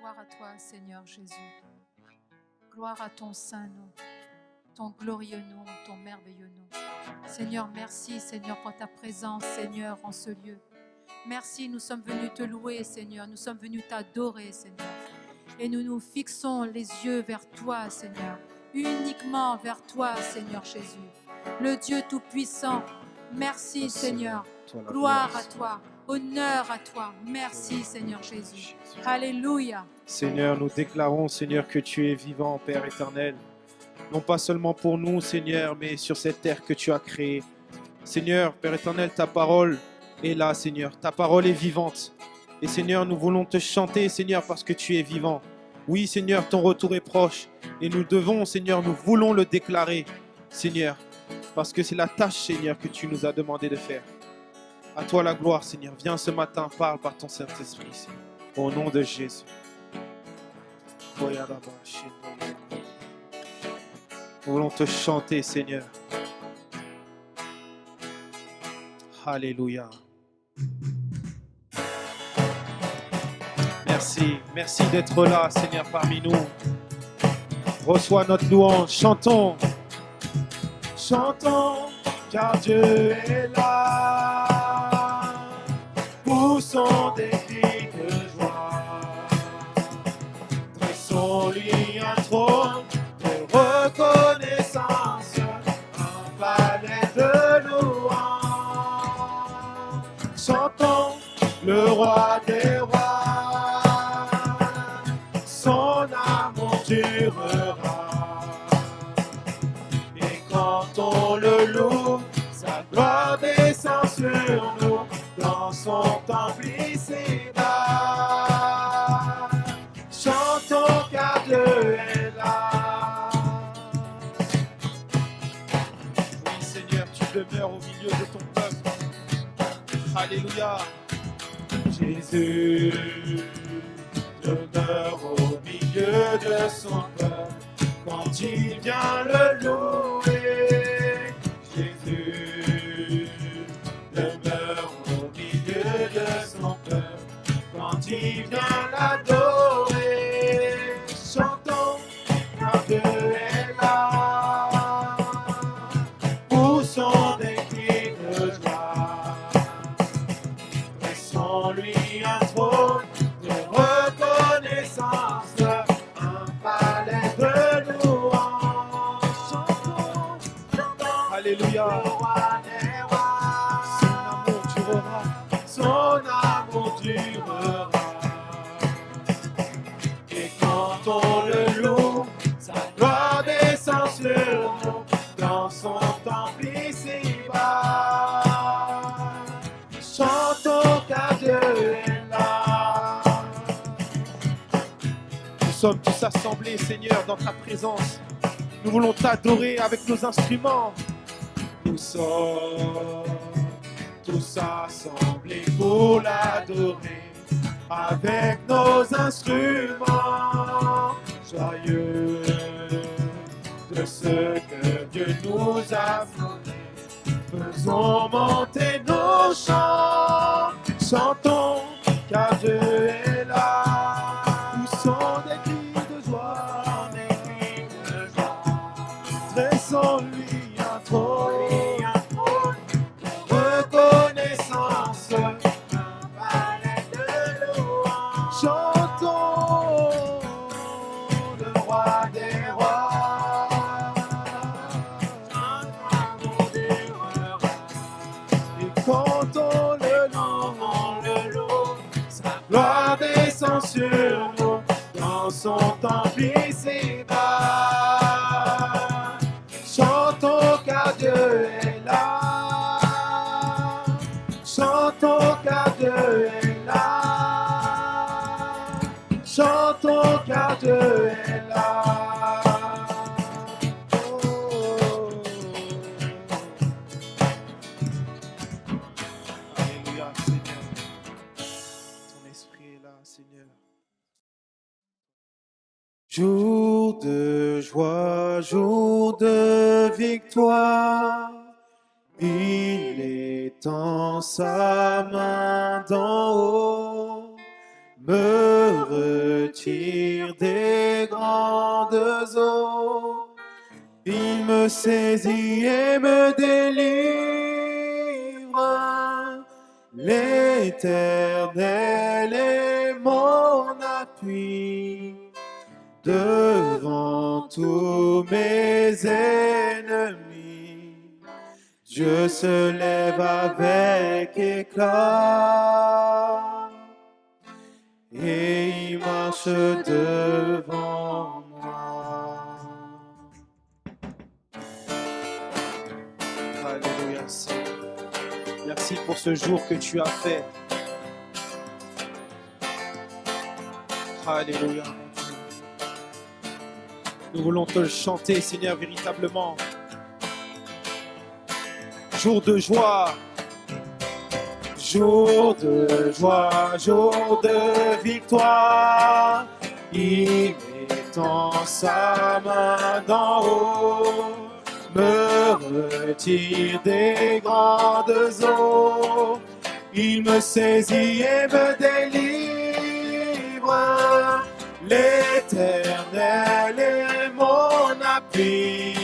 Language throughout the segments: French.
Gloire à toi, Seigneur Jésus. Gloire à ton saint nom, ton glorieux nom, ton merveilleux nom. Seigneur, merci, Seigneur, pour ta présence, Seigneur, en ce lieu. Merci, nous sommes venus te louer, Seigneur. Nous sommes venus t'adorer, Seigneur. Et nous nous fixons les yeux vers toi, Seigneur. Uniquement vers toi, Seigneur Jésus. Le Dieu Tout-Puissant. Merci, Seigneur. Gloire à toi. Honneur à toi. Merci, Seigneur Jésus. Alléluia. Seigneur, nous déclarons, Seigneur, que tu es vivant, Père éternel. Non pas seulement pour nous, Seigneur, mais sur cette terre que tu as créée. Seigneur, Père éternel, ta parole est là, Seigneur. Ta parole est vivante. Et Seigneur, nous voulons te chanter, Seigneur, parce que tu es vivant. Oui, Seigneur, ton retour est proche. Et nous devons, Seigneur, nous voulons le déclarer, Seigneur, parce que c'est la tâche, Seigneur, que tu nous as demandé de faire. À toi la gloire, Seigneur. Viens ce matin, parle par ton Saint-Esprit, Seigneur. Au nom de Jésus. Nous voulons te chanter, Seigneur. Alléluia. Merci, merci d'être là, Seigneur, parmi nous. Reçois notre louange, chantons. Chantons, car Dieu est là. Poussons des cris de joie. Dressons-lui un trône de reconnaissance, un palais de louange. Chantons le roi des rois, son amour durera. Et quand on le loue, sa gloire descend sur nous, dans son temple ici-bas. Chantons car Dieu est là. Oui Seigneur, tu demeures au milieu de ton peuple. Alléluia. Jésus demeure au milieu de son peuple quand il vient le louer. Jésus demeure au milieu de son peuple quand il vient l'adorer. Chantons car Dieu est là. Poussons des cris de joie. Dressons-lui un trône de reconnaissance, un palais de louange. Chantons, chantons. Alléluia. Le roi des rois. Son amour durera. Et quand on le loue, sa gloire descend sur nous, dans son temple ici-bas. Chantons car Dieu est là. Nous sommes tous assemblés, Seigneur, dans ta présence. Nous voulons t'adorer avec nos instruments. Nous sommes tous assemblés pour l'adorer avec nos instruments. Joyeux de ce que Dieu nous a donné, faisons monter nos chants. Chantons car Dieu est là. Poussons des cris de joie, dressons-lui un trône, reconnaissance, un palais de louange. Chantons le roi des rois, un amour durera. Et quand on le loue, sa gloire descend sur nous, dans son temple ici-bas. Chantons car Dieu est là. Chantons car Dieu est là. Chantons car Dieu est là. Oh. Alléluia, Seigneur. Ton esprit est là, Seigneur. Jour de joie, jour de victoire, il étend sa main d'en haut, me retire des grandes eaux. Il me saisit et me délivre. L'Éternel est mon appui devant tous mes ennemis. Dieu se lève avec éclat et il marche devant moi. Alléluia, Seigneur. Merci pour ce jour que tu as fait. Alléluia. Nous voulons te le chanter, Seigneur, véritablement. Jour de joie, jour de joie, jour de victoire. Il étend sa main d'en haut, me retire des grandes eaux. Il me saisit et me délivre. L'Éternel est mon appui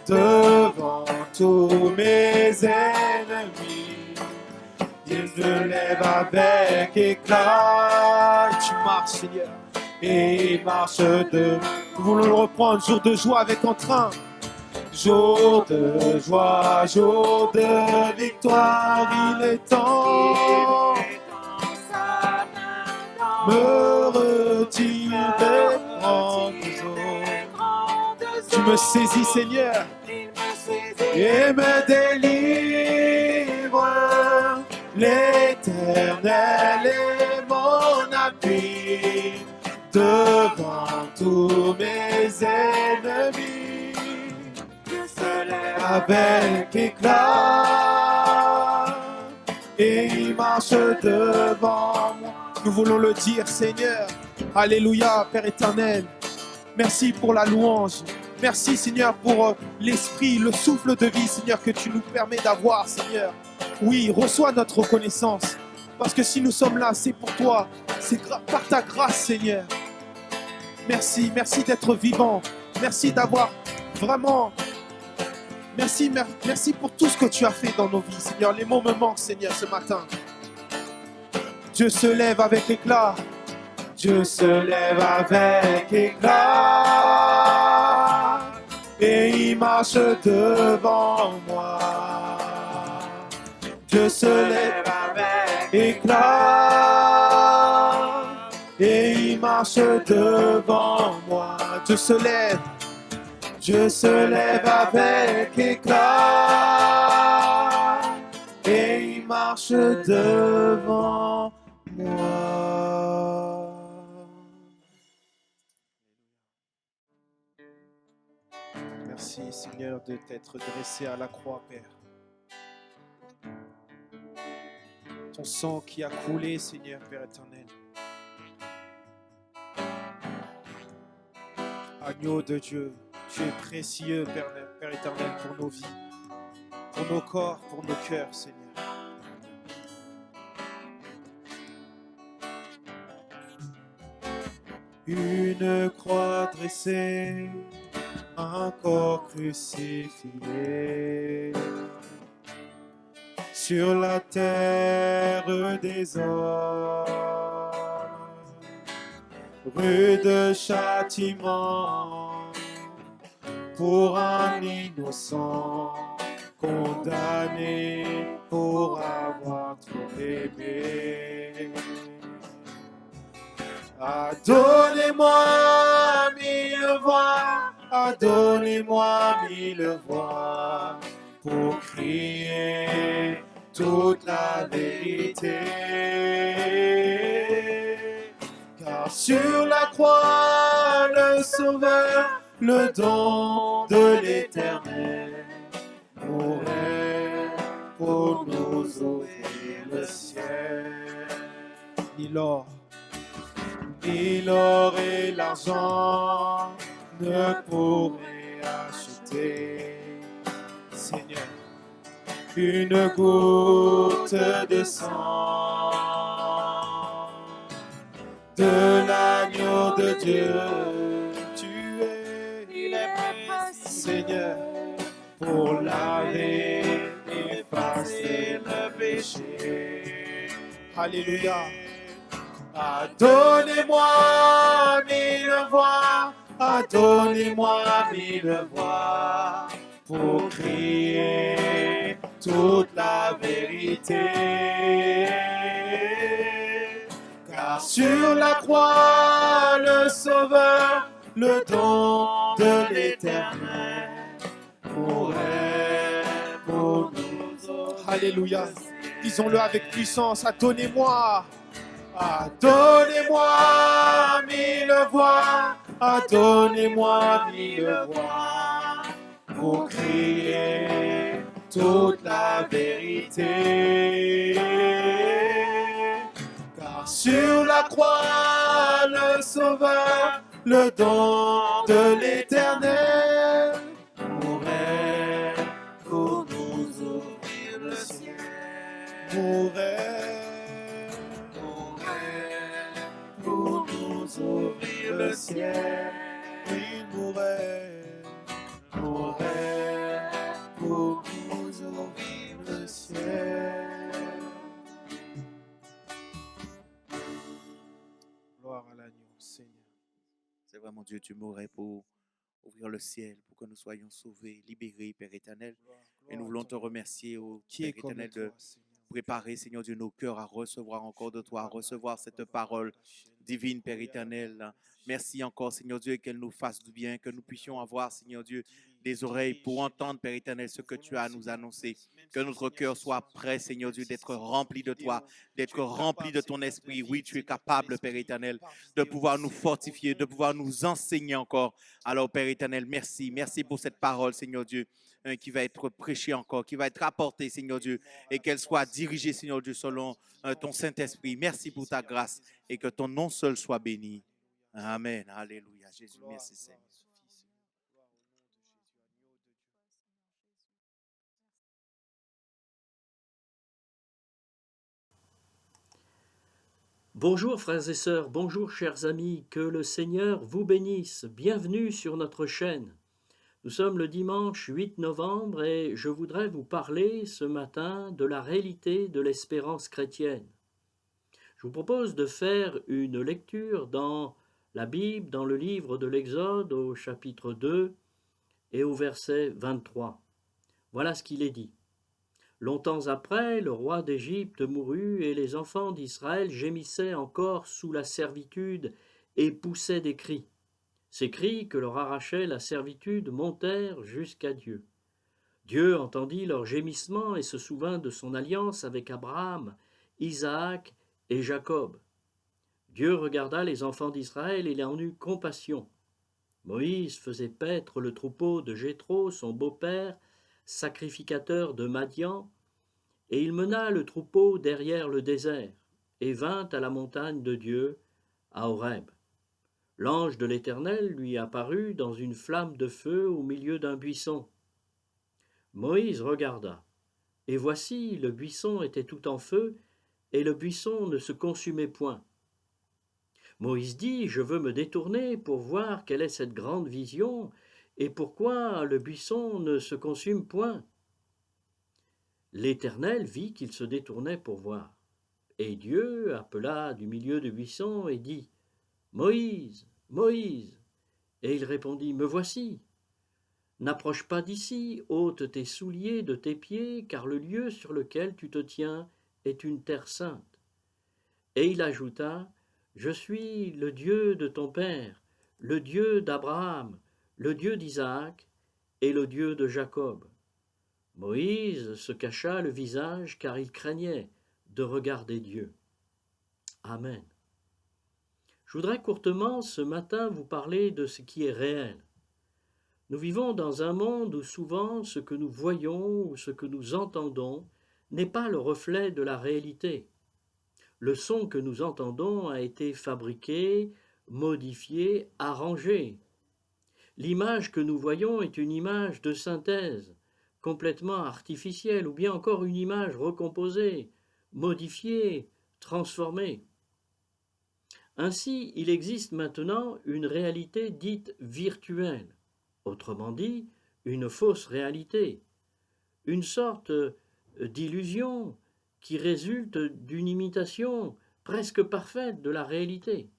devant tous mes ennemis. Il se lève avec éclat. Et tu marches, Seigneur, et il marche de. Nous voulons le reprendre, jour de joie avec entrain. Jour de joie, jour de victoire, il est temps. Me retire des grandes eaux. Tu me saisis, Seigneur, et me délivre. L'Éternel est mon appui devant tous mes ennemis. Je se lève avec éclat et il marche devant moi. Nous voulons le dire, Seigneur. Alléluia, Père éternel. Merci pour la louange. Merci, Seigneur, pour l'esprit, le souffle de vie, Seigneur, que tu nous permets d'avoir, Seigneur. Oui, reçois notre reconnaissance. Parce que si nous sommes là, c'est pour toi. C'est par ta grâce, Seigneur. Merci, merci d'être vivant. Merci d'avoir vraiment... Merci pour tout ce que tu as fait dans nos vies, Seigneur. Les mots me manquent, Seigneur, ce matin. Dieu se lève avec éclat. Dieu se lève avec éclat. Et il marche devant moi. Dieu se lève avec éclat. Et il marche devant moi. Dieu se lève. Dieu se lève avec éclat. Et il marche devant moi. Merci, Seigneur, de t'être dressé à la croix, Père. Ton sang qui a coulé, Seigneur, Père éternel. Agneau de Dieu, tu es précieux, Père éternel, pour nos vies, pour nos corps, pour nos cœurs, Seigneur. Une croix dressée, un corps crucifié, sur la terre des hommes, rude châtiment pour un innocent condamné pour avoir trop aimé. Donnez-moi 1000 voix, donnez-moi 1000 voix pour crier toute la vérité. Car sur la croix, le Sauveur, le don de l'Éternel, mourait pour nous ouvrir le ciel. Ni l'or, ni l'or et l'argent ne pourraient acheter, Seigneur, une goutte de sang de l'agneau de Dieu. Tu es, Il est précieux. Seigneur, pour laver, effacer le péché. Alléluia. Donnez-moi 1000 voix, donnez-moi 1000 voix pour crier toute la vérité. Car sur la croix, le Sauveur, le don de l'Éternel, mourait pour nous. Alléluia. Disons-le avec puissance. Donnez-moi. Donnez-moi 1000 voix, donnez-moi 1000 voix pour crier toute la vérité. Car sur la croix, le Sauveur, le don de l'Éternel, mourait pour nous ouvrir le ciel. Pour nous ouvrir le ciel, il mourait pour nous ouvrir le ciel. Gloire à l'agneau, Seigneur. C'est vraiment Dieu, tu mourrais pour ouvrir le ciel, pour que nous soyons sauvés, libérés, Père éternel. Et nous voulons te remercier, Qui est Père comme éternel, toi, de Seigneur? préparer, Seigneur Dieu, nos cœurs à recevoir encore de toi, à recevoir cette parole divine, Père éternel. Merci encore, Seigneur Dieu, qu'elle nous fasse du bien, que nous puissions avoir, Seigneur Dieu, des oreilles pour entendre, Père éternel, ce que tu as à nous annoncer. Que notre cœur soit prêt, Seigneur Dieu, d'être rempli de toi, d'être rempli de ton esprit. Oui, tu es capable, Père éternel, de pouvoir nous fortifier, de pouvoir nous enseigner encore. Alors, Père éternel, merci. Merci pour cette parole, Seigneur Dieu, qui va être prêchée encore, qui va être apportée, Seigneur Dieu, et qu'elle soit dirigée, Seigneur Dieu, selon ton Saint-Esprit. Merci pour ta grâce et que ton nom seul soit béni. Amen. Alléluia. Jésus, merci Seigneur. Bonjour frères et sœurs, bonjour chers amis, que le Seigneur vous bénisse. Bienvenue sur notre chaîne. Nous sommes le dimanche 8 novembre et je voudrais vous parler ce matin de la réalité de l'espérance chrétienne. Je vous propose de faire une lecture dans la Bible, dans le livre de l'Exode au chapitre 2 et au verset 23. Voilà ce qu'il est dit. Longtemps après, le roi d'Égypte mourut et les enfants d'Israël gémissaient encore sous la servitude et poussaient des cris. Ces cris que leur arrachait la servitude montèrent jusqu'à Dieu. Dieu entendit leurs gémissements et se souvint de son alliance avec Abraham, Isaac et Jacob. Dieu regarda les enfants d'Israël et il en eut compassion. Moïse faisait paître le troupeau de Jéthro, son beau-père, sacrificateur de Madian, et il mena le troupeau derrière le désert, et vint à la montagne de Dieu, à Horeb. L'ange de l'Éternel lui apparut dans une flamme de feu au milieu d'un buisson. Moïse regarda, et voici, le buisson était tout en feu, et le buisson ne se consumait point. Moïse dit, je veux me détourner pour voir quelle est cette grande vision, et pourquoi le buisson ne se consume point. L'Éternel vit qu'il se détournait pour voir. Et Dieu appela du milieu du buisson et dit, Moïse, Moïse. Et il répondit, me voici. N'approche pas d'ici, ôte tes souliers de tes pieds, car le lieu sur lequel tu te tiens est une terre sainte. Et il ajouta, je suis le Dieu de ton père, le Dieu d'Abraham, le Dieu d'Isaac et le Dieu de Jacob. Moïse se cacha le visage car il craignait de regarder Dieu. Amen. Je voudrais courtement ce matin vous parler de ce qui est réel. Nous vivons dans un monde où souvent ce que nous voyons ou ce que nous entendons n'est pas le reflet de la réalité. Le son que nous entendons a été fabriqué, modifié, arrangé. L'image que nous voyons est une image de synthèse, complètement artificielle, ou bien encore une image recomposée, modifiée, transformée. Ainsi, il existe maintenant une réalité dite virtuelle, autrement dit, une fausse réalité, une sorte d'illusion qui résulte d'une imitation presque parfaite de la réalité.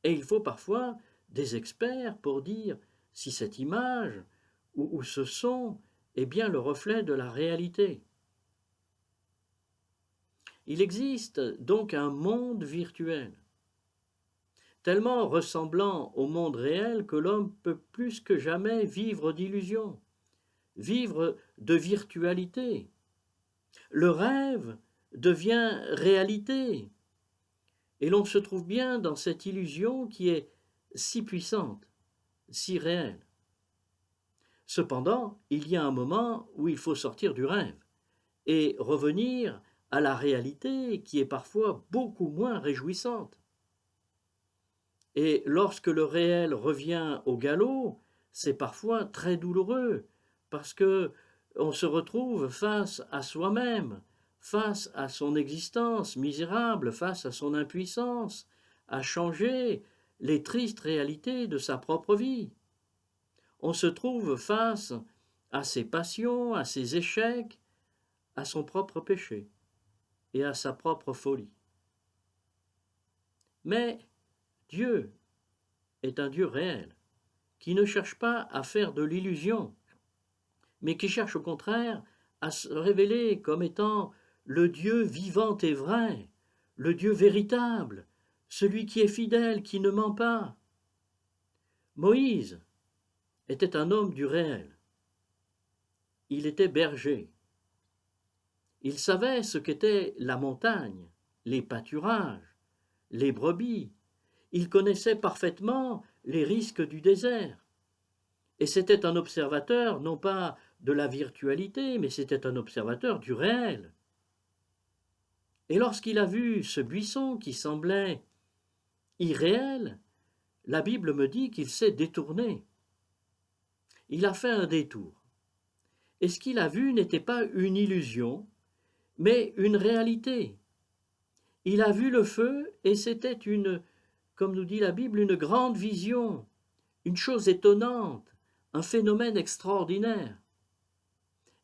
Et il faut parfois des experts pour dire si cette image ou ce son est bien le reflet de la réalité. Il existe donc un monde virtuel, tellement ressemblant au monde réel que l'homme peut plus que jamais vivre d'illusions, vivre de virtualité. Le rêve devient réalité, et l'on se trouve bien dans cette illusion qui est si puissante, si réelle. Cependant, il y a un moment où il faut sortir du rêve et revenir à la réalité qui est parfois beaucoup moins réjouissante. Et lorsque le réel revient au galop, c'est parfois très douloureux parce que on se retrouve face à soi-même, face à son existence misérable, face à son impuissance, à changer les tristes réalités de sa propre vie. On se trouve face à ses passions, à ses échecs, à son propre péché et à sa propre folie. Mais Dieu est un Dieu réel, qui ne cherche pas à faire de l'illusion, mais qui cherche au contraire à se révéler comme étant le Dieu vivant et vrai, le Dieu véritable, celui qui est fidèle, qui ne ment pas. Moïse était un homme du réel. Il était berger. Il savait ce qu'était la montagne, les pâturages, les brebis. Il connaissait parfaitement les risques du désert. Et c'était un observateur, non pas de la virtualité, mais c'était un observateur du réel. Et lorsqu'il a vu ce buisson qui semblait irréel, la Bible me dit qu'il s'est détourné. Il a fait un détour. Et ce qu'il a vu n'était pas une illusion, mais une réalité. Il a vu le feu et c'était comme nous dit la Bible, une grande vision, une chose étonnante, un phénomène extraordinaire.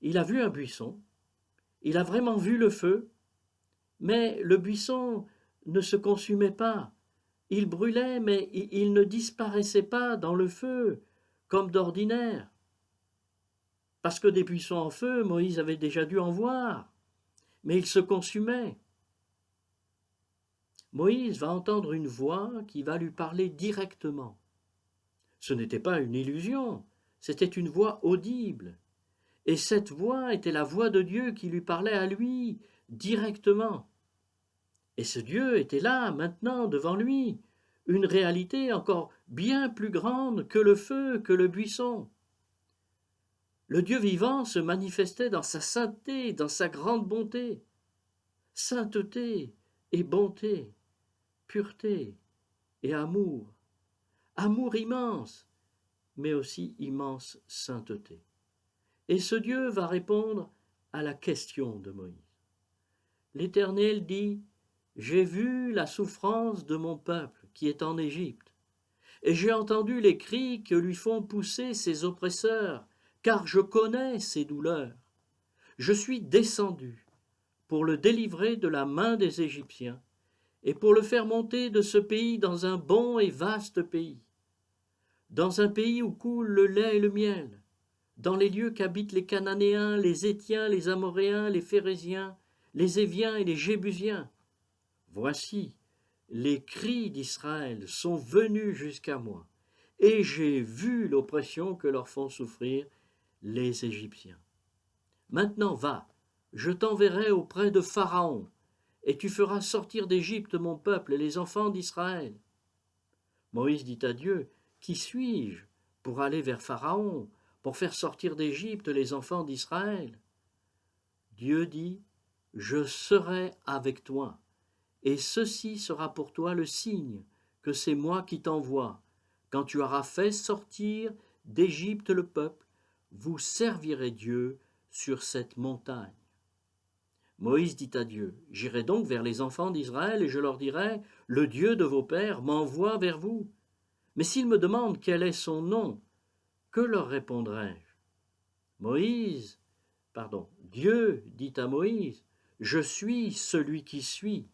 Il a vu un buisson, il a vraiment vu le feu, mais le buisson ne se consumait pas. Il brûlait, mais il ne disparaissait pas dans le feu, comme d'ordinaire. Parce que des buissons en feu, Moïse avait déjà dû en voir, mais il se consumait. Moïse va entendre une voix qui va lui parler directement. Ce n'était pas une illusion, c'était une voix audible. Et cette voix était la voix de Dieu qui lui parlait à lui directement. Et ce Dieu était là, maintenant, devant lui, une réalité encore bien plus grande que le feu, que le buisson. Le Dieu vivant se manifestait dans sa sainteté, dans sa grande bonté. Sainteté et bonté, pureté et amour. Amour immense, mais aussi immense sainteté. Et ce Dieu va répondre à la question de Moïse. L'Éternel dit « J'ai vu la souffrance de mon peuple qui est en Égypte, et j'ai entendu les cris que lui font pousser ses oppresseurs, car je connais ses douleurs. Je suis descendu pour le délivrer de la main des Égyptiens, et pour le faire monter de ce pays dans un bon et vaste pays, dans un pays où coule le lait et le miel, dans les lieux qu'habitent les Cananéens, les Héthiens, les Amoréens, les Phéréziens, les Éviens et les Jébusiens. Voici, les cris d'Israël sont venus jusqu'à moi, et j'ai vu l'oppression que leur font souffrir les Égyptiens. Maintenant va, je t'enverrai auprès de Pharaon, et tu feras sortir d'Égypte mon peuple et les enfants d'Israël. Moïse dit à Dieu, qui suis-je pour aller vers Pharaon, pour faire sortir d'Égypte les enfants d'Israël? Dieu dit, je serai avec toi, et ceci sera pour toi le signe que c'est moi qui t'envoie. Quand tu auras fait sortir d'Égypte le peuple, vous servirez Dieu sur cette montagne. Moïse dit à Dieu, « J'irai donc vers les enfants d'Israël et je leur dirai, le Dieu de vos pères m'envoie vers vous. Mais s'ils me demandent quel est son nom, que leur répondrai-je » Dieu dit à Moïse, « Je suis celui qui suis. »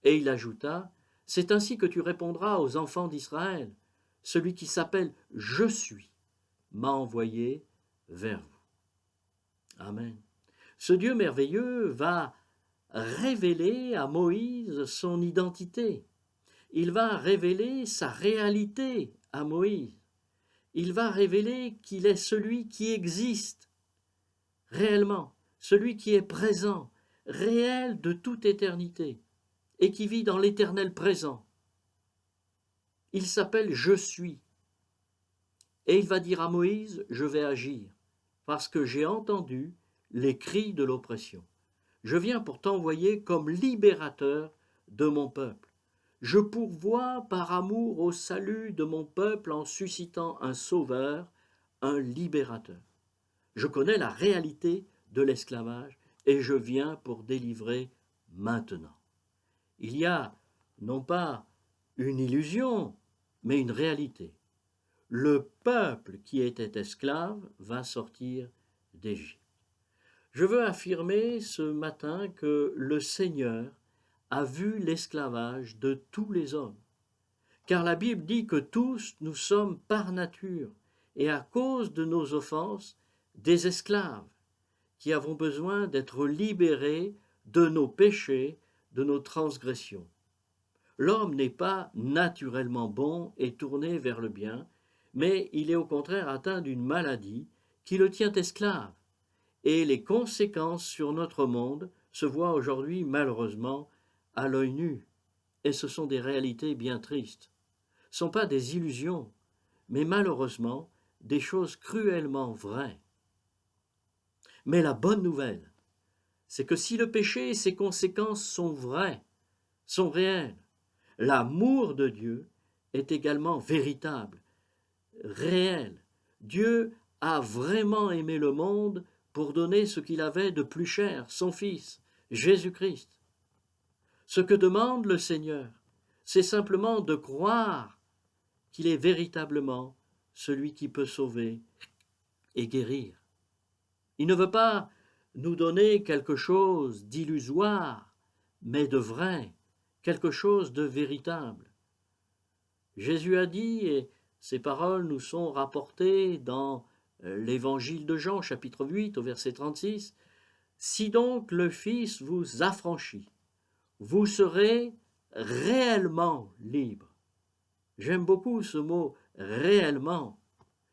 Et il ajouta, « C'est ainsi que tu répondras aux enfants d'Israël. Celui qui s'appelle « Je suis » m'a envoyé vers vous. » Amen. Ce Dieu merveilleux va révéler à Moïse son identité. Il va révéler sa réalité à Moïse. Il va révéler qu'il est celui qui existe réellement, celui qui est présent, réel de toute éternité et qui vit dans l'éternel présent. Il s'appelle « Je suis ». Et il va dire à Moïse, je vais agir, parce que j'ai entendu les cris de l'oppression. Je viens pour t'envoyer comme libérateur de mon peuple. Je pourvois par amour au salut de mon peuple en suscitant un sauveur, un libérateur. Je connais la réalité de l'esclavage et je viens pour délivrer maintenant. Il y a non pas une illusion, mais une réalité. Le peuple qui était esclave va sortir d'Égypte. Je veux affirmer ce matin que le Seigneur a vu l'esclavage de tous les hommes, car la Bible dit que tous nous sommes par nature et à cause de nos offenses des esclaves qui avons besoin d'être libérés de nos péchés, de nos transgressions. L'homme n'est pas naturellement bon et tourné vers le bien, mais il est au contraire atteint d'une maladie qui le tient esclave. Et les conséquences sur notre monde se voient aujourd'hui malheureusement à l'œil nu. Et ce sont des réalités bien tristes. Ce ne sont pas des illusions, mais malheureusement des choses cruellement vraies. Mais la bonne nouvelle, c'est que si le péché et ses conséquences sont vraies, sont réelles, l'amour de Dieu est également véritable, réel. Dieu a vraiment aimé le monde pour donner ce qu'il avait de plus cher, son Fils, Jésus-Christ. Ce que demande le Seigneur, c'est simplement de croire qu'il est véritablement celui qui peut sauver et guérir. Il ne veut pas nous donner quelque chose d'illusoire, mais de vrai, quelque chose de véritable. Jésus a dit, et ces paroles nous sont rapportées dans l'évangile de Jean, chapitre 8, au verset 36, « Si donc le Fils vous affranchit, vous serez réellement libre. » J'aime beaucoup ce mot « réellement ».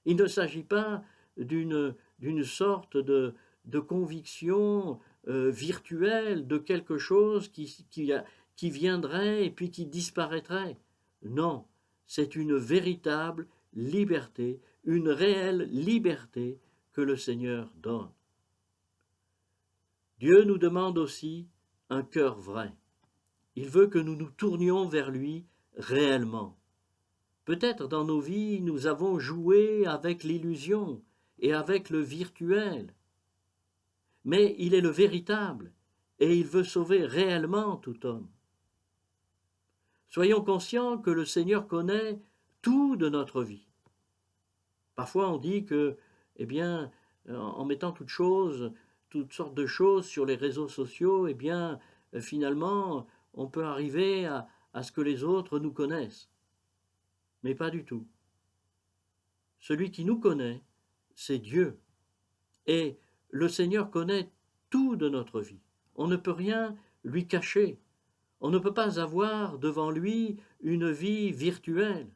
Il ne s'agit pas d'une sorte de conviction virtuelle de quelque chose qui viendrait et puis qui disparaîtrait. Non, c'est une véritable liberté, une réelle liberté que le Seigneur donne. Dieu nous demande aussi un cœur vrai. Il veut que nous nous tournions vers lui réellement. Peut-être dans nos vies, nous avons joué avec l'illusion et avec le virtuel. Mais il est le véritable et il veut sauver réellement tout homme. Soyons conscients que le Seigneur connaît tout de notre vie. Parfois on dit que, en mettant toutes sortes de choses sur les réseaux sociaux, finalement, on peut arriver à ce que les autres nous connaissent. Mais pas du tout. Celui qui nous connaît, c'est Dieu. Et le Seigneur connaît tout de notre vie. On ne peut rien lui cacher. On ne peut pas avoir devant lui une vie virtuelle.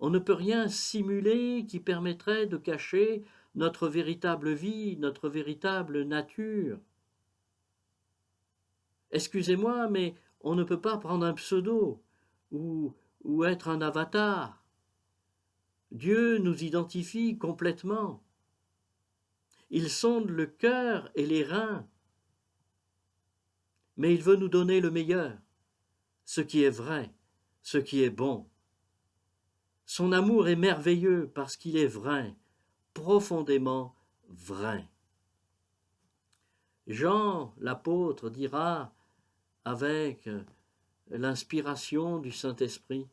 On ne peut rien simuler qui permettrait de cacher notre véritable vie, notre véritable nature. Excusez-moi, mais on ne peut pas prendre un pseudo ou être un avatar. Dieu nous identifie complètement. Il sonde le cœur et les reins, mais il veut nous donner le meilleur, ce qui est vrai, ce qui est bon. Son amour est merveilleux parce qu'il est vrai, profondément vrai. Jean, l'apôtre, dira avec l'inspiration du Saint-Esprit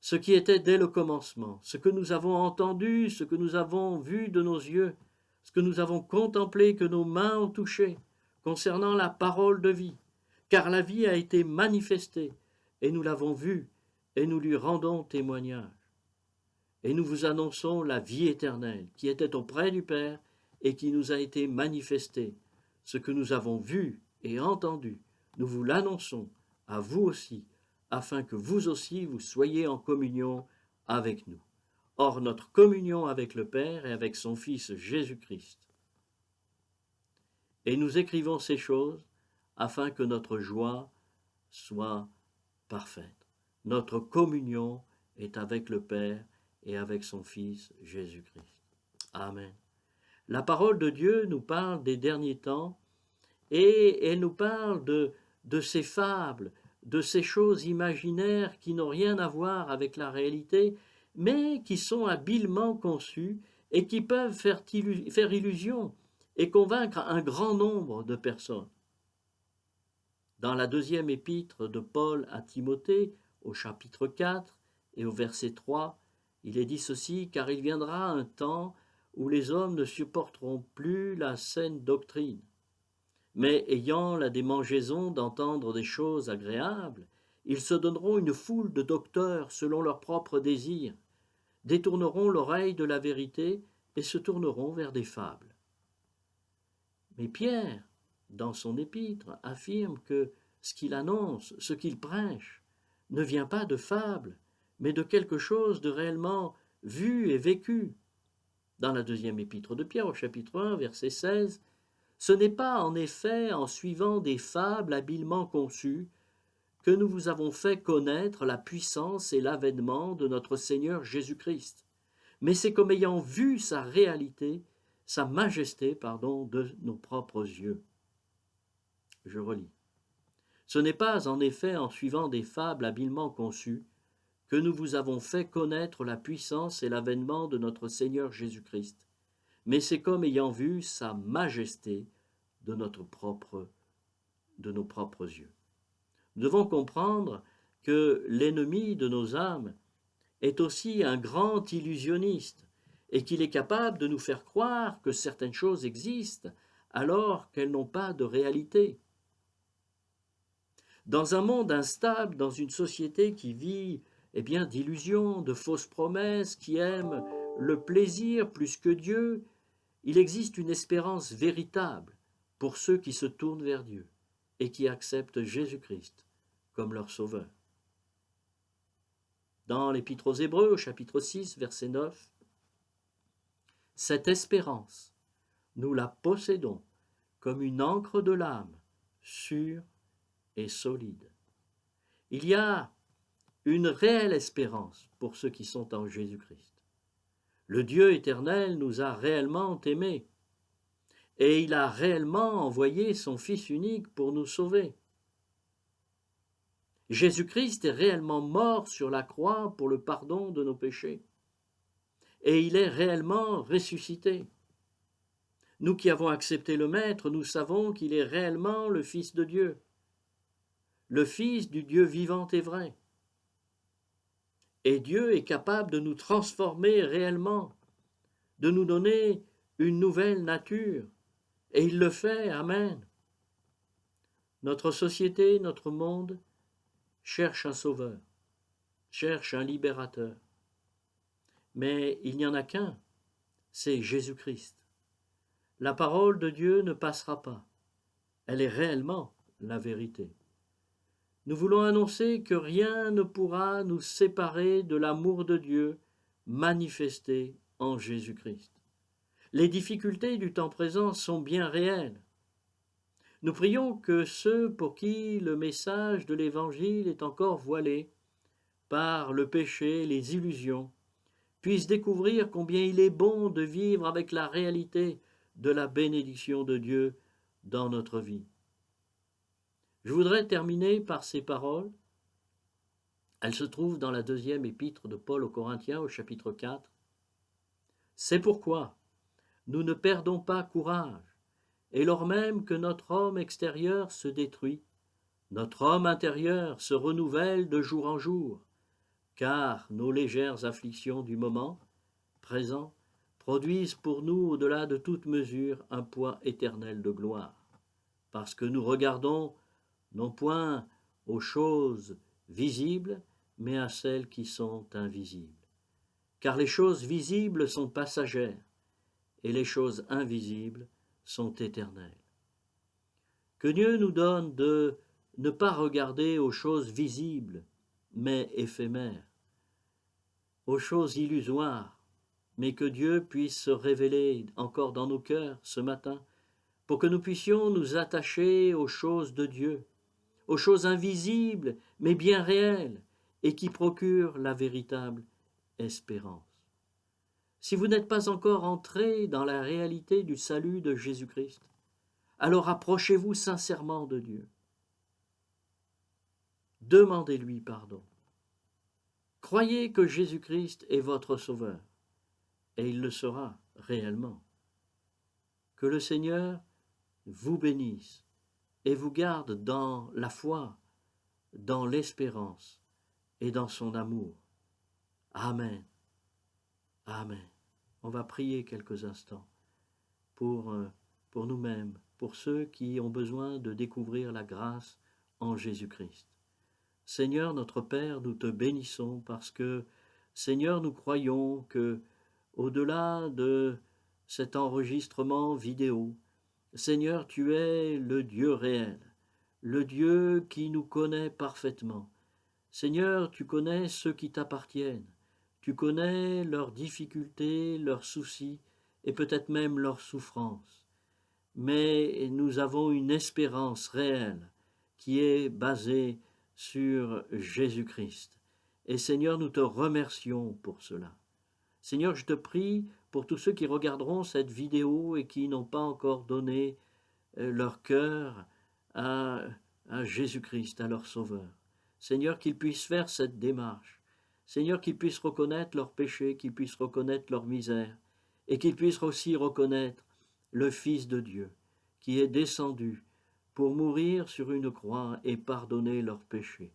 ce qui était dès le commencement, ce que nous avons entendu, ce que nous avons vu de nos yeux, ce que nous avons contemplé, que nos mains ont touché, concernant la parole de vie, car la vie a été manifestée, et nous l'avons vue, et nous lui rendons témoignage. Et nous vous annonçons la vie éternelle, qui était auprès du Père, et qui nous a été manifestée. Ce que nous avons vu et entendu, nous vous l'annonçons, à vous aussi, afin que vous aussi vous soyez en communion avec nous. Or, notre communion avec le Père est avec son Fils Jésus-Christ. Et nous écrivons ces choses afin que notre joie soit parfaite. Notre communion est avec le Père et avec son Fils Jésus-Christ. Amen. La parole de Dieu nous parle des derniers temps et elle nous parle de ces fables, de ces choses imaginaires qui n'ont rien à voir avec la réalité, mais qui sont habilement conçues et qui peuvent faire illusion et convaincre un grand nombre de personnes. Dans la deuxième épître de Paul à Timothée, au chapitre 4 et au verset 3, il est dit ceci, « Car il viendra un temps où les hommes ne supporteront plus la saine doctrine, mais ayant la démangeaison d'entendre des choses agréables, ils se donneront une foule de docteurs selon leurs propres désirs, détourneront l'oreille de la vérité et se tourneront vers des fables. » Mais Pierre, dans son épître, affirme que ce qu'il annonce, ce qu'il prêche, ne vient pas de fables, mais de quelque chose de réellement vu et vécu. Dans la deuxième épître de Pierre, au chapitre 1, verset 16, « Ce n'est pas en effet en suivant des fables habilement conçues que nous vous avons fait connaître la puissance et l'avènement de notre Seigneur Jésus-Christ, mais c'est comme ayant vu sa réalité, sa majesté, de nos propres yeux. » Je relis. « Ce n'est pas en effet en suivant des fables habilement conçues que nous vous avons fait connaître la puissance et l'avènement de notre Seigneur Jésus-Christ, mais c'est comme ayant vu sa majesté de nos propres yeux. » Nous devons comprendre que l'ennemi de nos âmes est aussi un grand illusionniste et qu'il est capable de nous faire croire que certaines choses existent alors qu'elles n'ont pas de réalité. Dans un monde instable, dans une société qui vit d'illusions, de fausses promesses, qui aime le plaisir plus que Dieu, il existe une espérance véritable pour ceux qui se tournent vers Dieu et qui acceptent Jésus-Christ comme leur sauveur. Dans l'Épître aux Hébreux, au chapitre 6, verset 9, « Cette espérance, nous la possédons comme une ancre de l'âme, sûre et solide. » Il y a une réelle espérance pour ceux qui sont en Jésus-Christ. Le Dieu éternel nous a réellement aimés et il a réellement envoyé son Fils unique pour nous sauver. Jésus-Christ est réellement mort sur la croix pour le pardon de nos péchés et il est réellement ressuscité. Nous qui avons accepté le Maître, nous savons qu'il est réellement le Fils de Dieu, le Fils du Dieu vivant et vrai. Et Dieu est capable de nous transformer réellement, de nous donner une nouvelle nature. Et il le fait, Amen. Notre société, notre monde cherche un sauveur, cherche un libérateur. Mais il n'y en a qu'un, c'est Jésus-Christ. La parole de Dieu ne passera pas. Elle est réellement la vérité. Nous voulons annoncer que rien ne pourra nous séparer de l'amour de Dieu manifesté en Jésus-Christ. Les difficultés du temps présent sont bien réelles. Nous prions que ceux pour qui le message de l'Évangile est encore voilé par le péché, les illusions, puissent découvrir combien il est bon de vivre avec la réalité de la bénédiction de Dieu dans notre vie. Je voudrais terminer par ces paroles. Elles se trouvent dans la deuxième épître de Paul aux Corinthiens au chapitre 4. « C'est pourquoi nous ne perdons pas courage, et lors même que notre homme extérieur se détruit, notre homme intérieur se renouvelle de jour en jour, car nos légères afflictions du moment présent produisent pour nous, au-delà de toute mesure, un poids éternel de gloire, parce que nous regardons non point aux choses visibles, mais à celles qui sont invisibles. Car les choses visibles sont passagères, et les choses invisibles sont éternelles. Que Dieu nous donne de ne pas regarder aux choses visibles, mais éphémères, aux choses illusoires, mais que Dieu puisse se révéler encore dans nos cœurs ce matin, pour que nous puissions nous attacher aux choses de Dieu, aux choses invisibles, mais bien réelles, et qui procurent la véritable espérance. Si vous n'êtes pas encore entré dans la réalité du salut de Jésus-Christ, alors approchez-vous sincèrement de Dieu. Demandez-lui pardon. Croyez que Jésus-Christ est votre Sauveur, et il le sera réellement. Que le Seigneur vous bénisse et vous garde dans la foi, dans l'espérance et dans son amour. Amen. Amen. On va prier quelques instants pour nous-mêmes, pour ceux qui ont besoin de découvrir la grâce en Jésus-Christ. Seigneur notre Père, nous te bénissons parce que, Seigneur, nous croyons que, au-delà de cet enregistrement vidéo, Seigneur, tu es le Dieu réel, le Dieu qui nous connaît parfaitement. Seigneur, tu connais ceux qui t'appartiennent, tu connais leurs difficultés, leurs soucis et peut-être même leurs souffrances. Mais nous avons une espérance réelle qui est basée sur Jésus-Christ. Et Seigneur, nous te remercions pour cela. Seigneur, je te prie pour tous ceux qui regarderont cette vidéo et qui n'ont pas encore donné leur cœur à Jésus-Christ, à leur Sauveur. Seigneur, qu'ils puissent faire cette démarche. Seigneur, qu'ils puissent reconnaître leurs péchés, qu'ils puissent reconnaître leur misère, et qu'ils puissent aussi reconnaître le Fils de Dieu, qui est descendu pour mourir sur une croix et pardonner leurs péchés.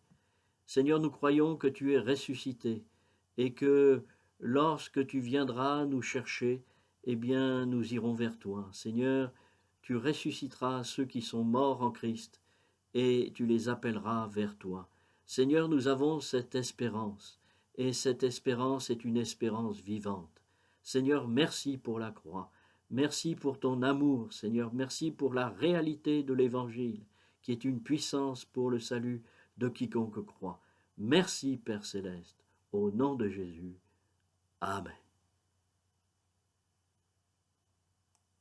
Seigneur, nous croyons que tu es ressuscité, et que lorsque tu viendras nous chercher, eh bien, nous irons vers toi. Seigneur, tu ressusciteras ceux qui sont morts en Christ, et tu les appelleras vers toi. Seigneur, nous avons cette espérance, et cette espérance est une espérance vivante. Seigneur, merci pour la croix. Merci pour ton amour, Seigneur. Merci pour la réalité de l'Évangile, qui est une puissance pour le salut de quiconque croit. Merci, Père céleste. Au nom de Jésus. Amen.